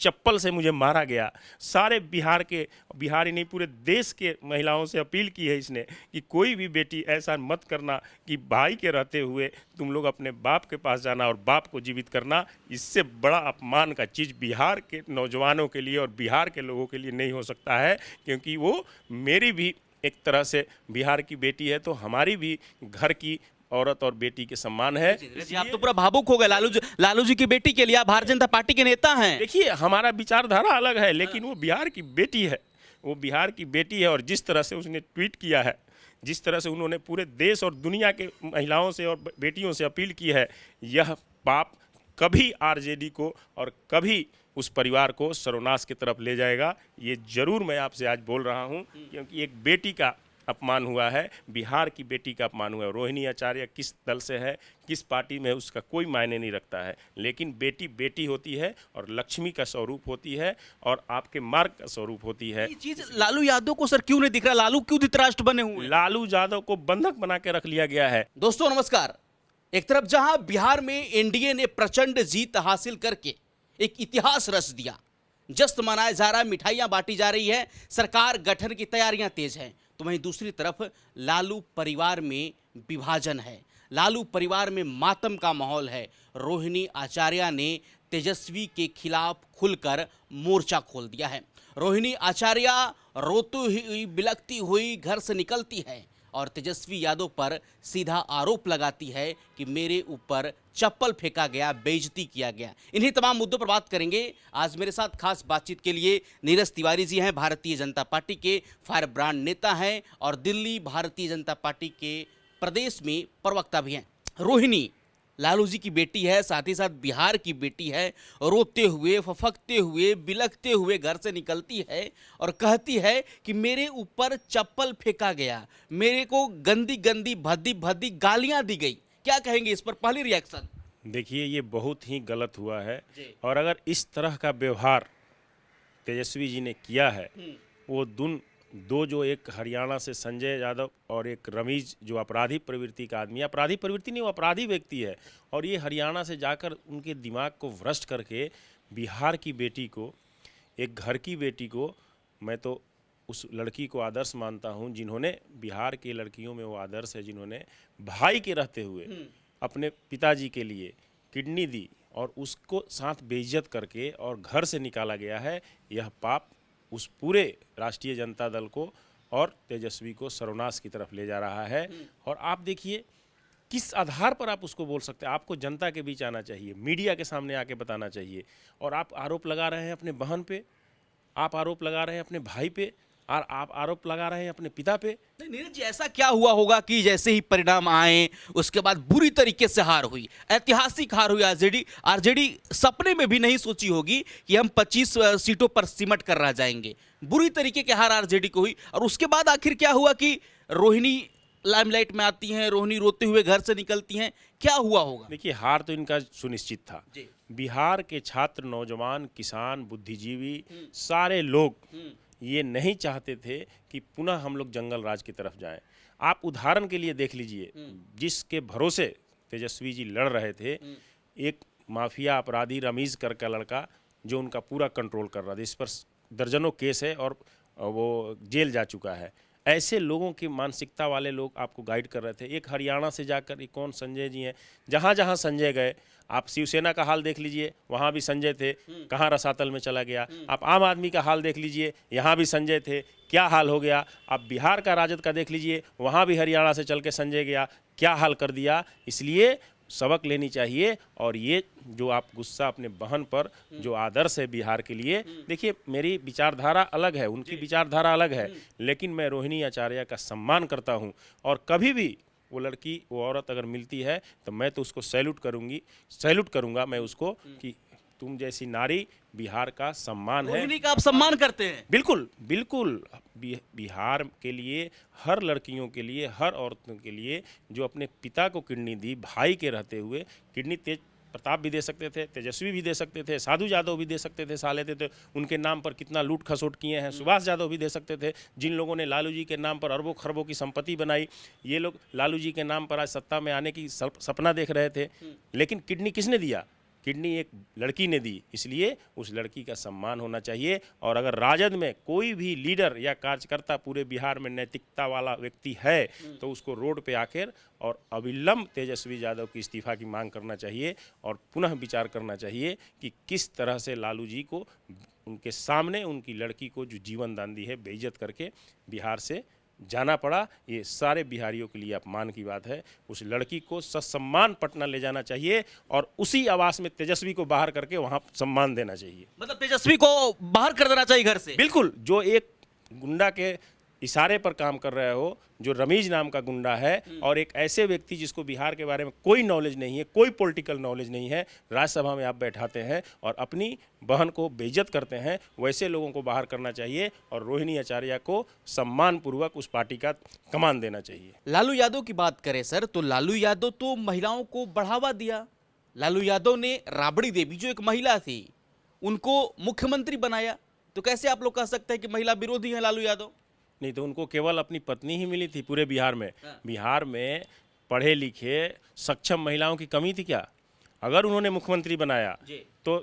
चप्पल से मुझे मारा गया। सारे बिहार ही नहीं पूरे देश के महिलाओं से अपील की है इसने कि कोई भी बेटी ऐसा मत करना कि भाई के रहते हुए तुम लोग अपने बाप के पास जाना और बाप को जीवित करना। इससे बड़ा अपमान का चीज़ बिहार के नौजवानों के लिए और बिहार के लोगों के लिए नहीं हो सकता है, क्योंकि वो मेरी भी एक तरह से बिहार की बेटी है, तो हमारी भी घर की औरत और बेटी के सम्मान है। जी, आप तो पूरा भावुक हो गए। लालू जी की बेटी के लिए आप भारतीय जनता पार्टी के नेता हैं। देखिए, हमारा विचारधारा अलग है, लेकिन वो बिहार की बेटी है, वो बिहार की बेटी है। और जिस तरह से उसने ट्वीट किया है, जिस तरह से उन्होंने पूरे देश और दुनिया के महिलाओं से और बेटियों से अपील की है, यह पाप कभी आरजेडी को और कभी उस परिवार को सर्वनाश की तरफ ले जाएगा। ये जरूर मैं आपसे आज बोल रहा हूँ, क्योंकि एक बेटी का अपमान हुआ है, बिहार की बेटी का अपमान हुआ है। रोहिणी आचार्य किस दल से है, किस पार्टी में है, उसका कोई मायने नहीं रखता है, लेकिन बेटी बेटी होती है और लक्ष्मी का स्वरूप होती है और आपके मार्ग का स्वरूप होती है। ये चीज लालू यादव को सर क्यों नहीं दिख रहा? लालू क्यों धृतराष्ट्र बने हुए हैं? लालू यादव को बंधक बना के रख लिया गया है। दोस्तों नमस्कार। एक तरफ जहां बिहार में एनडीए ने प्रचंड जीत हासिल करके एक इतिहास रच दिया, जश्न मनाया जा रहा है, मिठाइयां बांटी जा रही है, सरकार गठन की तैयारियां तेज हैं, तो वहीं दूसरी तरफ लालू परिवार में विभाजन है, लालू परिवार में मातम का माहौल है। रोहिणी आचार्य ने तेजस्वी के खिलाफ खुलकर मोर्चा खोल दिया है। रोहिणी आचार्य रोती हुई बिलखती हुई घर से निकलती है और तेजस्वी यादव पर सीधा आरोप लगाती है कि मेरे ऊपर चप्पल फेंका गया, बेइज्जती किया गया। इन्हीं तमाम मुद्दों पर बात करेंगे। आज मेरे साथ खास बातचीत के लिए नीरज तिवारी जी हैं, भारतीय जनता पार्टी के फायर ब्रांड नेता हैं और दिल्ली भारतीय जनता पार्टी के प्रदेश में प्रवक्ता भी हैं। रोहिणी लालू जी की बेटी है, साथ ही साथ बिहार की बेटी है। रोते हुए, फफकते हुए, बिलखते हुए घर से निकलती है और कहती है कि मेरे ऊपर चप्पल फेंका गया, मेरे को गंदी गंदी भद्दी भद्दी गालियां दी गई। क्या कहेंगे इस पर? पहली रिएक्शन। देखिए, ये बहुत ही गलत हुआ है जी। और अगर इस तरह का व्यवहार तेजस्वी जी ने किया है, वो दो जो एक हरियाणा से संजय यादव और एक रमीज जो अपराधी प्रवृत्ति का आदमी है, अपराधी प्रवृत्ति नहीं, वो अपराधी व्यक्ति है, और ये हरियाणा से जाकर उनके दिमाग को भ्रष्ट करके बिहार की बेटी को, एक घर की बेटी को, मैं तो उस लड़की को आदर्श मानता हूँ जिन्होंने, बिहार की लड़कियों में वो आदर्श है जिन्होंने भाई के रहते हुए अपने पिताजी के लिए किडनी दी और उसको साथ बेइज्जत करके और घर से निकाला गया है। यह पाप उस पूरे राष्ट्रीय जनता दल को और तेजस्वी को सर्वनाश की तरफ ले जा रहा है। और आप देखिए किस आधार पर आप उसको बोल सकते हैं। आपको जनता के बीच आना चाहिए, मीडिया के सामने आके बताना चाहिए, और आप आरोप लगा रहे हैं अपने बहन पे, आप आरोप लगा रहे हैं अपने भाई पे, और आप आरोप लगा रहे हैं अपने पिता पे। नहीं नीरज जी, ऐसा क्या हुआ होगा कि जैसे ही परिणाम आए उसके बाद बुरी तरीके से हार हुई, ऐतिहासिक हार हुई। आरजेडी सपने में भी नहीं सोची होगी कि हम 25 सीटों पर सिमट कर रह जाएंगे। बुरी तरीके की हार आरजेडी को हुई और उसके बाद आखिर क्या हुआ कि रोहिणी लाइमलाइट में आती हैं, रोहिणी रोते हुए घर से निकलती हैं। क्या हुआ होगा? देखिए, हार तो इनका सुनिश्चित था। बिहार के छात्र, नौजवान, किसान, बुद्धिजीवी, सारे लोग ये नहीं चाहते थे कि पुनः हम लोग जंगल राज की तरफ जाएं। आप उदाहरण के लिए देख लीजिए, जिसके भरोसे तेजस्वी जी लड़ रहे थे, एक माफिया अपराधी रमीज कर का लड़का जो उनका पूरा कंट्रोल कर रहा था, इस पर दर्जनों केस है और वो जेल जा चुका है। ऐसे लोगों की मानसिकता वाले लोग आपको गाइड कर रहे थे। एक हरियाणा से जाकर एक कौन संजय जी हैं, जहाँ जहाँ संजय गए, आप शिवसेना का हाल देख लीजिए, वहाँ भी संजय थे, कहाँ रसातल में चला गया। आप आम आदमी का हाल देख लीजिए, यहाँ भी संजय थे, क्या हाल हो गया। आप बिहार का राजद का देख लीजिए, वहाँ भी हरियाणा से चल के संजय गया, क्या हाल कर दिया। इसलिए सबक लेनी चाहिए। और ये जो आप गुस्सा अपने बहन पर, जो आदर्श है बिहार के लिए, देखिए मेरी विचारधारा अलग है, उनकी विचारधारा अलग है, लेकिन मैं रोहिणी आचार्य का सम्मान करता हूँ और कभी भी वो लड़की, वो औरत अगर मिलती है तो मैं तो उसको सैल्यूट करूँगा मैं उसको कि तुम जैसी नारी बिहार का सम्मान है। रोहिणी का आप सम्मान करते हैं? बिल्कुल बिल्कुल। बिहार के लिए, हर लड़कियों के लिए, हर औरतों के लिए जो अपने पिता को किडनी दी, भाई के रहते हुए, किडनी तेज प्रताप भी दे सकते थे, तेजस्वी भी दे सकते थे, साधु यादव भी दे सकते थे, साले थे, उनके नाम पर कितना लूट खसोट किए हैं। सुभाष यादव भी दे सकते थे, जिन लोगों ने लालू जी के नाम पर अरबों खरबों की संपत्ति बनाई। ये लोग लालू जी के नाम पर आज सत्ता में आने की सपना देख रहे थे, लेकिन किडनी किसने दिया? किडनी एक लड़की ने दी, इसलिए उस लड़की का सम्मान होना चाहिए। और अगर राजद में कोई भी लीडर या कार्यकर्ता पूरे बिहार में नैतिकता वाला व्यक्ति है तो उसको रोड पे आकर और अविलंब तेजस्वी यादव की इस्तीफा की मांग करना चाहिए और पुनः विचार करना चाहिए कि किस तरह से लालू जी को उनके सामने उनकी लड़की को जो जीवन दान दी है बेइज्जत करके बिहार से जाना पड़ा। ये सारे बिहारियों के लिए अपमान की बात है। उस लड़की को ससम्मान पटना ले जाना चाहिए और उसी आवास में तेजस्वी को बाहर करके वहाँ सम्मान देना चाहिए। मतलब तेजस्वी को बाहर कर देना चाहिए घर से। बिल्कुल, जो एक गुंडा के इशारे पर काम कर रहे हो, जो रमीज नाम का गुंडा है और एक ऐसे व्यक्ति जिसको बिहार के बारे में कोई नॉलेज नहीं है, कोई पॉलिटिकल नॉलेज नहीं है, राज्यसभा में आप बैठाते हैं और अपनी बहन को बेइज्जत करते हैं, वैसे लोगों को बाहर करना चाहिए और रोहिणी आचार्य को सम्मानपूर्वक उस पार्टी का कमान देना चाहिए। लालू यादव की बात करें सर, तो लालू यादव तो महिलाओं को बढ़ावा दिया। लालू यादव ने राबड़ी देवी जो एक महिला थी उनको मुख्यमंत्री बनाया, तो कैसे आप लोग कह सकते हैं कि महिला विरोधी है लालू यादव? नहीं तो उनको केवल अपनी पत्नी ही मिली थी पूरे बिहार में। बिहार में पढ़े लिखे सक्षम महिलाओं की कमी थी क्या? अगर उन्होंने मुख्यमंत्री बनाया तो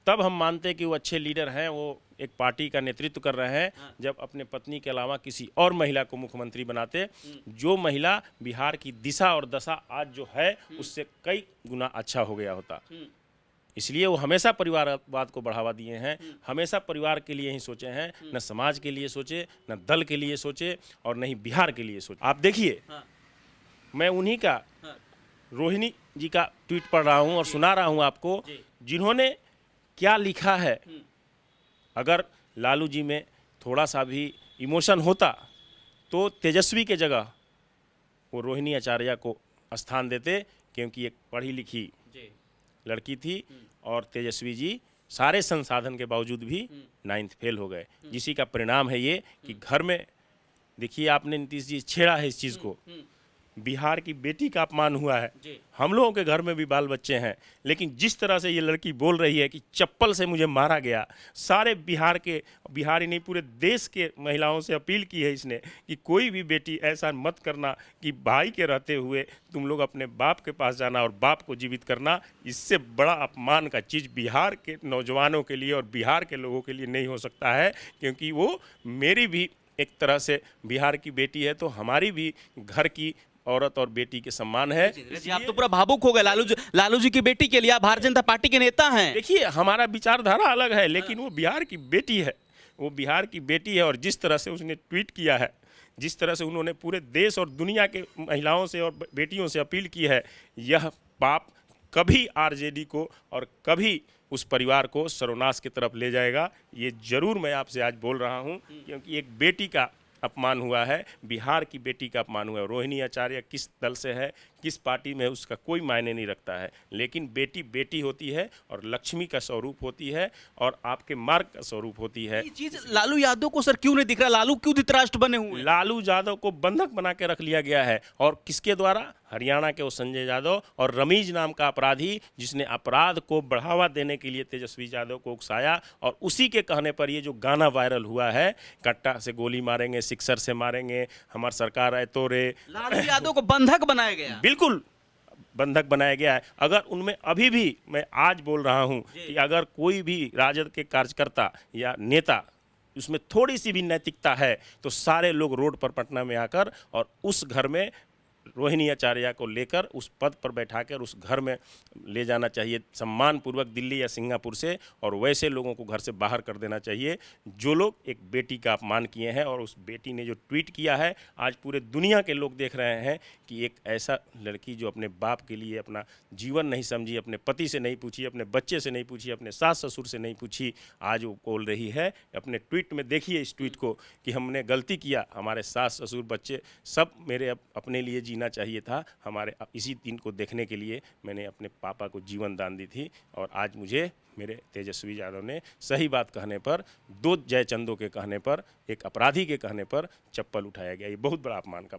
तब हम मानते कि वो अच्छे लीडर हैं, वो एक पार्टी का नेतृत्व कर रहे हैं। जब अपने पत्नी के अलावा किसी और महिला को मुख्यमंत्री बनाते, जो महिला बिहार की दिशा और दशा आज जो है उससे कई गुना अच्छा हो गया होता। इसलिए वो हमेशा परिवारवाद को बढ़ावा दिए हैं, हमेशा परिवार के लिए ही सोचे हैं, न समाज के लिए सोचे, न दल के लिए सोचे और न ही बिहार के लिए सोचे। आप देखिए, मैं उन्हीं का रोहिणी जी का ट्वीट पढ़ रहा हूं और सुना रहा हूं आपको, जिन्होंने क्या लिखा है। अगर लालू जी में थोड़ा सा भी इमोशन होता तो तेजस्वी के जगह वो रोहिणी आचार्य को स्थान देते, क्योंकि एक पढ़ी लिखी लड़की थी और तेजस्वी जी सारे संसाधन के बावजूद भी 9th फेल हो गए, जिसी का परिणाम है ये कि घर में देखिए आपने नीतीश जी छेड़ा है इस चीज़ को, बिहार की बेटी का अपमान हुआ है। हम लोगों के घर में भी बाल बच्चे हैं, लेकिन जिस तरह से ये लड़की बोल रही है कि चप्पल से मुझे मारा गया, सारे बिहारी नहीं पूरे देश के महिलाओं से अपील की है इसने कि कोई भी बेटी ऐसा मत करना कि भाई के रहते हुए तुम लोग अपने बाप के पास जाना और बाप को जीवित करना। इससे बड़ा अपमान का चीज़ बिहार के नौजवानों के लिए और बिहार के लोगों के लिए नहीं हो सकता है, क्योंकि वो मेरी भी एक तरह से बिहार की बेटी है, तो हमारी भी घर की औरत और बेटी के सम्मान है। जी, आप तो पूरा भावुक हो गए। लालू जी की बेटी के लिए आप भारतीय जनता पार्टी के नेता हैं। देखिए, हमारा विचारधारा अलग है, लेकिन वो बिहार की बेटी है, वो बिहार की बेटी है। और जिस तरह से उसने ट्वीट किया है, जिस तरह से उन्होंने पूरे देश और दुनिया के महिलाओं से और बेटियों से अपील की है, यह पाप कभी आरजेडी को और कभी उस परिवार को सर्वनाश की तरफ ले जाएगा। ये जरूर मैं आपसे आज बोल रहा हूँ, क्योंकि एक बेटी का अपमान हुआ है, बिहार की बेटी का अपमान हुआ है। रोहिणी आचार्य किस दल से है, किस पार्टी में है, उसका कोई मायने नहीं रखता है, लेकिन बेटी बेटी होती है और लक्ष्मी का स्वरूप होती है और आपके मार्ग का स्वरूप होती है। ये चीज लालू यादव को सर क्यों नहीं दिख रहा? लालू क्यों धृतराष्ट्र बने हुए? लालू यादव को बंधक बना के रख लिया गया है, और किसके द्वारा? हरियाणा के वो संजय यादव और रमीज नाम का अपराधी, जिसने अपराध को बढ़ावा देने के लिए तेजस्वी यादव को उकसाया। और उसी के कहने पर ये जो गाना वायरल हुआ है, कट्टा से गोली मारेंगे, सिक्सर से मारेंगे, हमारी सरकार है तो रे, लालू यादव को बंधक बनाया गया। बिल्कुल बंधक बनाया गया है। अगर उनमें अभी भी, मैं आज बोल रहा हूं कि अगर कोई भी राजद के कार्यकर्ता या नेता उसमें थोड़ी सी भी नैतिकता है, तो सारे लोग रोड पर पटना में आकर और उस घर में रोहिणी आचार्य को लेकर उस पद पर बैठाकर उस घर में ले जाना चाहिए सम्मानपूर्वक, दिल्ली या सिंगापुर से, और वैसे लोगों को घर से बाहर कर देना चाहिए जो लोग एक बेटी का अपमान किए हैं। और उस बेटी ने जो ट्वीट किया है, आज पूरे दुनिया के लोग देख रहे हैं कि एक ऐसा लड़की जो अपने बाप के लिए अपना जीवन नहीं समझी, अपने पति से नहीं पूछी, अपने बच्चे से नहीं पूछी, अपने सास ससुर से नहीं पूछी, आज वो बोल रही है अपने ट्वीट में। देखिए इस ट्वीट को कि हमने गलती किया, हमारे सास ससुर बच्चे सब मेरे अपने लिए जीना चाहिए था, हमारे इसी दिन को देखने के लिए मैंने अपने पापा को जीवन दान दी थी, और आज मुझे मेरे तेजस्वी यादव ने सही बात कहने पर, 2 जयचंदों के कहने पर, एक अपराधी के कहने पर चप्पल उठाया गया। ये बहुत बड़ा अपमान का